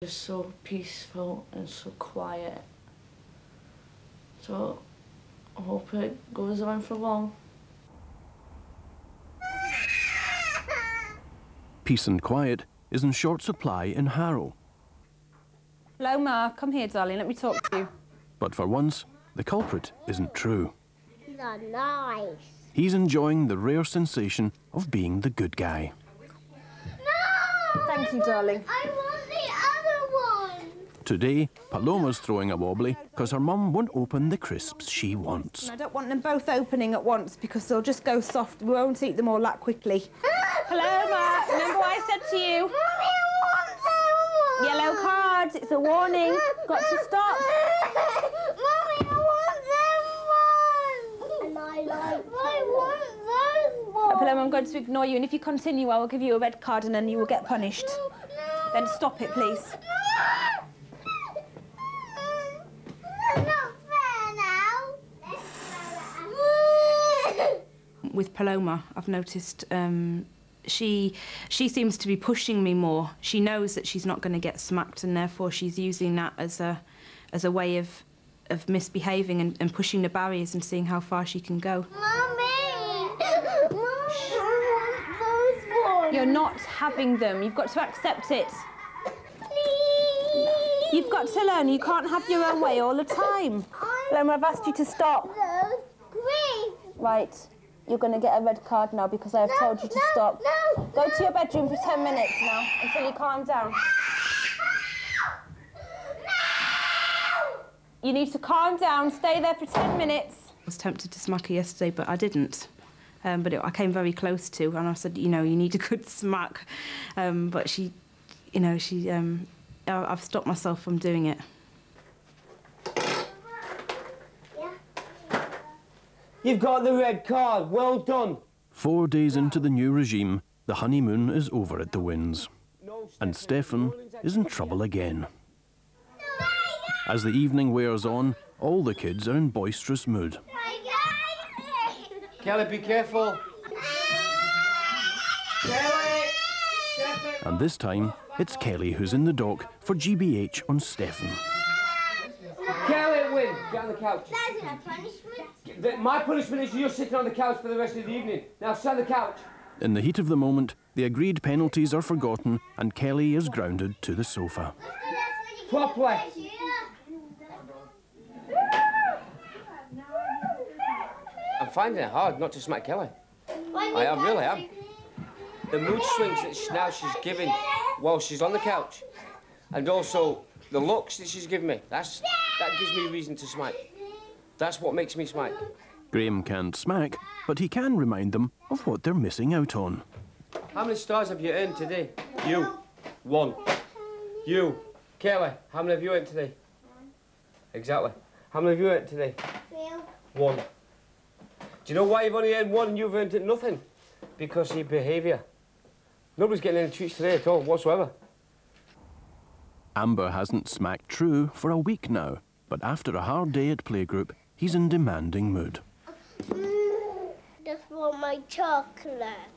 It's so peaceful and so quiet. So I hope it goes on for long. Peace and quiet is in short supply in Harrow. Hello, Ma. Come here, darling. Let me talk to you. But for once, the culprit isn't True. Not nice. He's enjoying the rare sensation of being the good guy. No! Thank you, darling. I want the other one. Today, Paloma's throwing a wobbly because her mum won't open the crisps she wants. I don't want them both opening at once because they'll just go soft. We won't eat them all that quickly. Hello, Ma. Remember what I said to you? Mommy, I want that one. Yellow cards. It's a warning. Got to stop. Mommy, I want that one. And I want those ones. Paloma, I'm going to ignore you, and if you continue, I will give you a red card and then you will get punished. No. Then stop it, please. That's not fair now. With Paloma, I've noticed she seems to be pushing me more. She knows that she's not going to get smacked, and therefore she's using that as a way of misbehaving and pushing the barriers and seeing how far she can go. Mommy, I want those ones. You're not having them. You've got to accept it. Please. You've got to learn. You can't have your own way all the time. Paloma, I've asked you to stop. Those grapes. Right. You're going to get a red card now because I have told you to stop. No. Go to your bedroom for 10 minutes now until you calm down. You need to calm down, stay there for 10 minutes. I was tempted to smack her yesterday, but I didn't. I came very close to, and I said, you know, you need a good smack. But she, you know, I've stopped myself from doing it. You've got the red card. Well done. 4 days into the new regime, the honeymoon is over at the Winds. And Stefan is in trouble again. As the evening wears on, all the kids are in boisterous mood. Kelly, be careful. Kelly! Stefan! And this time, it's Kelly who's in the dock for GBH on Stefan. Kelly, win. Get on the couch. That's my punishment. My punishment is you're sitting on the couch for the rest of the evening. Now, sit on the couch. In the heat of the moment, the agreed penalties are forgotten and Kelly is grounded to the sofa. Properly. I'm finding it hard not to smack Kelly. I really am. The mood swings that she's giving while she's on the couch, and also the looks that she's giving me, that gives me reason to smack. That's what makes me smack. Graham can't smack, but he can remind them of what they're missing out on. How many stars have you earned today? You. 1. You. Kelly, how many have you earned today? 1. Exactly. How many have you earned today? 1. Do you know why you've only earned 1 and you've earned it nothing? Because of your behaviour. Nobody's getting any treats today at all, whatsoever. Amber hasn't smacked True for a week now, but after a hard day at playgroup, he's in demanding mood. Just want my chocolate.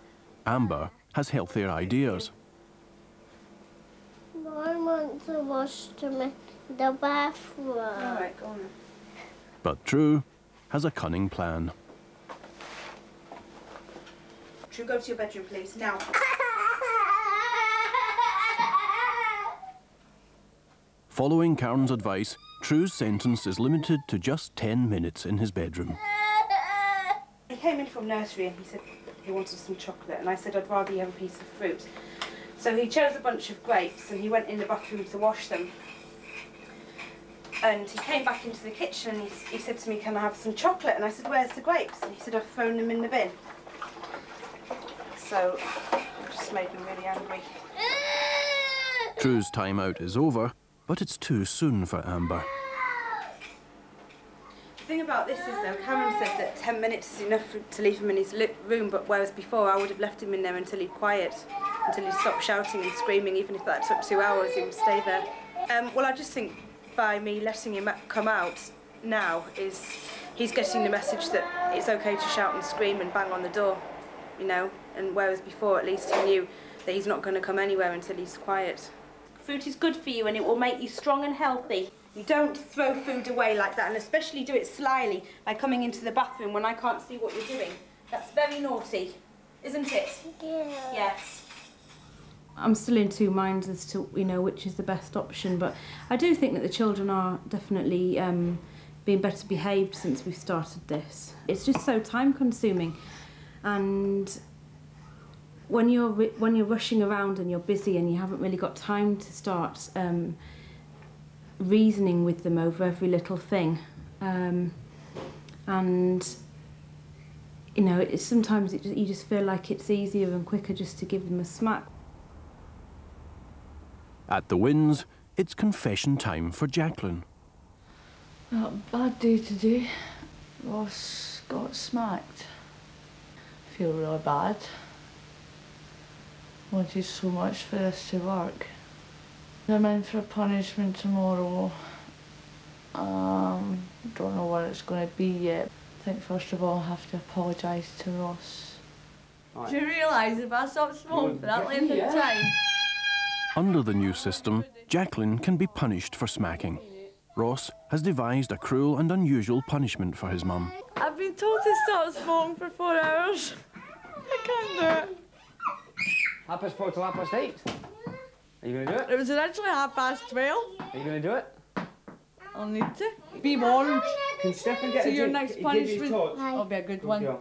Amber has healthier ideas. I want to wash them in the bathroom. All right, go on. But True has a cunning plan. True, go to your bedroom, please, now. Following Karen's advice, True's sentence is limited to just 10 minutes in his bedroom. He came in from nursery and he said he wanted some chocolate, and I said I'd rather you have a piece of fruit. So he chose a bunch of grapes and he went in the bathroom to wash them. And he came back into the kitchen and he said to me, can I have some chocolate? And I said, where's the grapes? And he said, I've thrown them in the bin. So it just made me really angry. True's time out is over, but it's too soon for Amber. The thing about this is, though, Karen said that 10 minutes is enough to leave him in his room, but whereas before I would have left him in there until he'd quiet, until he'd stopped shouting and screaming. Even if that took 2 hours, he would stay there. Well, I just think by me letting him come out now is he's getting the message that it's okay to shout and scream and bang on the door, you know, and whereas before at least he knew that he's not going to come anywhere until he's quiet. Fruit is good for you and it will make you strong and healthy. You don't throw food away like that, and especially do it slyly by coming into the bathroom when I can't see what you're doing. That's very naughty, isn't it? Yeah. Yes. I'm still in two minds as to, you know, which is the best option, but I do think that the children are definitely being better behaved since we've started this. It's just so time-consuming, and when you're rushing around and you're busy and you haven't really got time to start reasoning with them over every little thing, and you know, sometimes you just feel like it's easier and quicker just to give them a smack. At the Winns, it's confession time for Jacqueline. A bad day today. Ross got smacked. I feel really bad. Wanted so much for this to work. I'm in for a punishment tomorrow. Don't know what it's going to be yet. I think first of all I have to apologise to Ross. Right. Do you realise if I stop smoking for that length of time? Under the new system, Jacqueline can be punished for smacking. Ross has devised a cruel and unusual punishment for his mum. I've been told to stop smoking for 4 hours. I can't do it. 4:30 till 8:30. Are you going to do it? It was originally 12:30. Are you going to do it? I'll need to. Be warned. Can Stefan get So a your drink? next He gives you his punishment torch? will be a good one.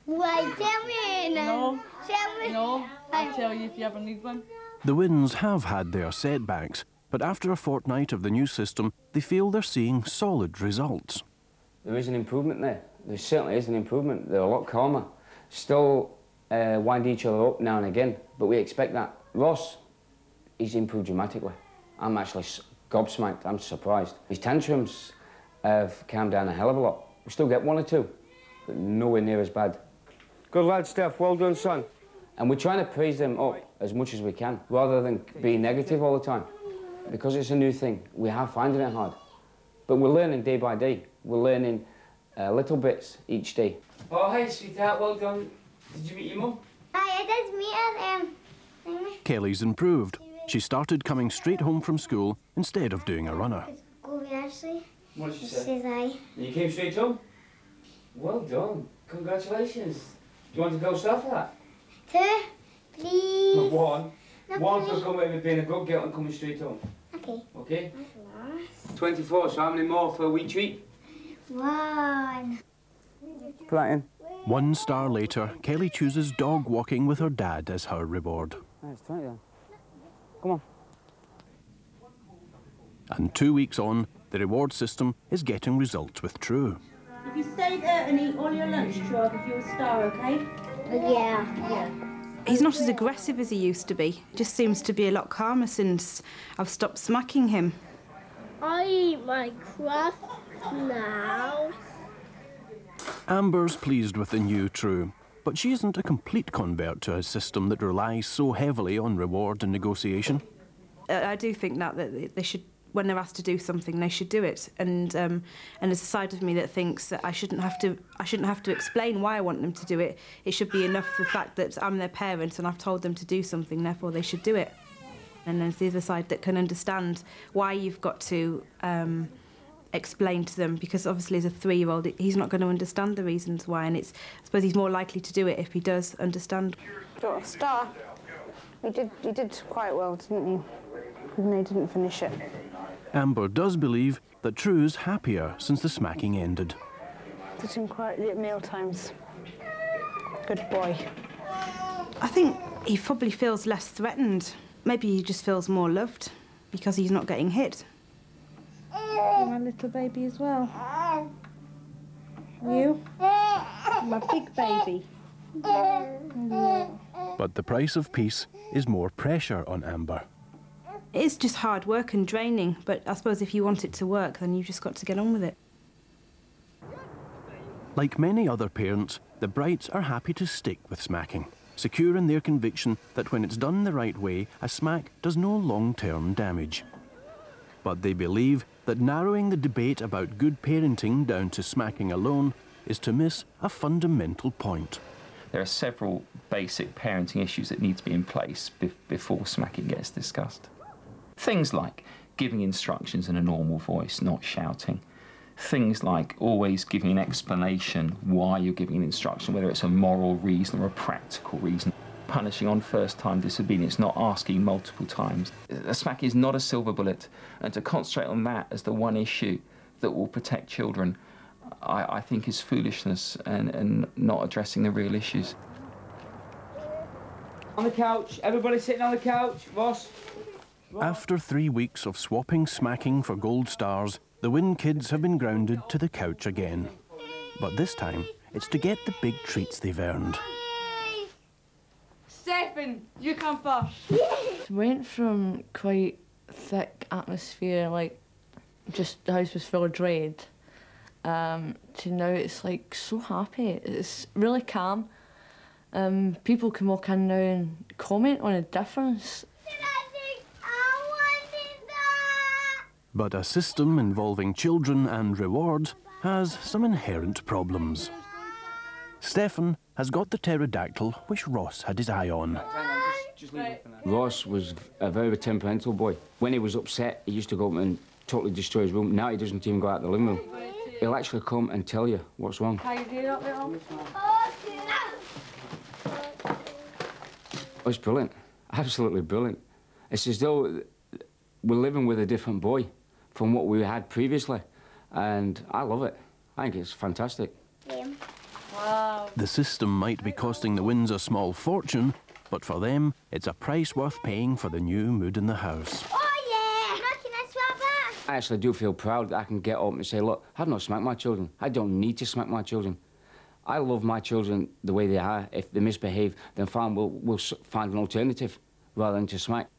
Why, tell me now. No. Tell me. No, I'll tell you if you ever need one. The Winns have had their setbacks, but after a fortnight of the new system, they feel they're seeing solid results. There is an improvement there. There certainly is an improvement. They're a lot calmer. Still wind each other up now and again, but we expect that. Ross, he's improved dramatically. I'm actually gobsmacked. I'm surprised. His tantrums have calmed down a hell of a lot. We still get 1 or 2, but nowhere near as bad. Good lad, Steph. Well done, son. And we're trying to praise them up as much as we can, rather than being negative all the time. Because it's a new thing, we are finding it hard. But we're learning day by day. We're learning little bits each day. Oh, hey, sweetheart, well done. Did you meet your mum? I did meet them. Kelly's improved. She started coming straight home from school instead of doing a runner. Go Ashley. What did she Says say? I. You came straight home? Well done. Congratulations. Do you want to go start for that? 2, please. 1. No, 1 for please. coming with being a good girl and coming straight home. Okay. Okay? That's 24, so how many more for a wee treat? 1. Put that in. 1 star later, Kelly chooses dog walking with her dad as her reward. That's 20 then. Come on. And 2 weeks on, the reward system is getting results with True. If you stay there and eat all your lunch, True, I'll give you a star, okay? Yeah. He's not as aggressive as he used to be. He just seems to be a lot calmer since I've stopped smacking him. I eat my crust now. Amber's pleased with the new True, but she isn't a complete convert to a system that relies so heavily on reward and negotiation. I do think that they should, when they're asked to do something, they should do it. And there's a side of me that thinks that I shouldn't have to explain why I want them to do it. It should be enough the fact that I'm their parent and I've told them to do something, therefore they should do it. And there's the other side that can understand why you've got to explain to them, because obviously as a 3-year-old, he's not going to understand the reasons why, and I suppose he's more likely to do it if he does understand. Got a star. You did quite well, didn't you? Even though you didn't finish it. Amber does believe that True's happier since the smacking ended. Sitting quietly at meal times. Good boy. I think he probably feels less threatened. Maybe he just feels more loved because he's not getting hit. My little baby as well. You? My big baby. But the price of peace is more pressure on Amber. It's just hard work and draining, but I suppose if you want it to work, then you've just got to get on with it. Like many other parents, the Brights are happy to stick with smacking, secure in their conviction that when it's done the right way, a smack does no long-term damage. But they believe that narrowing the debate about good parenting down to smacking alone is to miss a fundamental point. There are several basic parenting issues that need to be in place before smacking gets discussed. Things like giving instructions in a normal voice, not shouting. Things like always giving an explanation why you're giving an instruction, whether it's a moral reason or a practical reason. Punishing on first-time disobedience, not asking multiple times. A smack is not a silver bullet, and to concentrate on that as the one issue that will protect children, I think is foolishness and not addressing the real issues. On the couch, everybody sitting on the couch. Ross. After 3 weeks of swapping smacking for gold stars, the Wynn kids have been grounded to the couch again. But this time, it's to get the big treats they've earned. Stefan, you come first. Went from quite thick atmosphere, like just the house was full of dread, to now it's like so happy. It's really calm. People can walk in now and comment on a difference. But a system involving children and rewards has some inherent problems. Stefan has got the pterodactyl which Ross had his eye on. Ross was a very temperamental boy. When he was upset, he used to go up and totally destroy his room. Now he doesn't even go out the living room. He'll actually come and tell you what's wrong. How you doing up there? Oh, it's brilliant. Absolutely brilliant. It's as though we're living with a different boy from what we had previously. And I love it. I think it's fantastic. Wow. The system might be costing the Wynns a small fortune, but for them, it's a price worth paying for the new mood in the house. Oh, yeah! Can I swap that? I actually do feel proud that I can get up and say, look, I've not smacked my children. I don't need to smack my children. I love my children the way they are. If they misbehave, then fine, we'll find an alternative rather than to smack.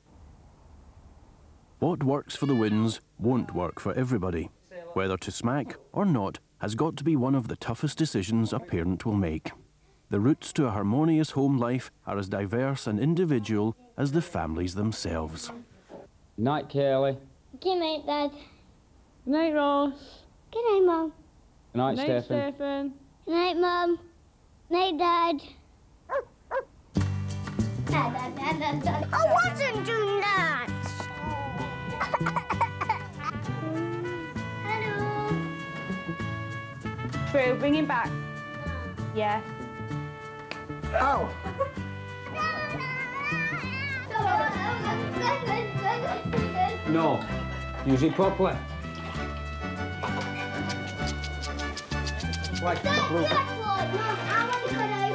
What works for the Wynns won't work for everybody. Whether to smack or not has got to be one of the toughest decisions a parent will make. The routes to a harmonious home life are as diverse and individual as the families themselves. Night, Kelly. Good night, Dad. Good night, Ross. Good night, Mum. Good night, Stefan. Stefan. Good night, Mum. Night, Dad. I wasn't doing that. Hello. True, bring him back. Yeah. Oh! No. Use it properly. Like, Mum, I want to go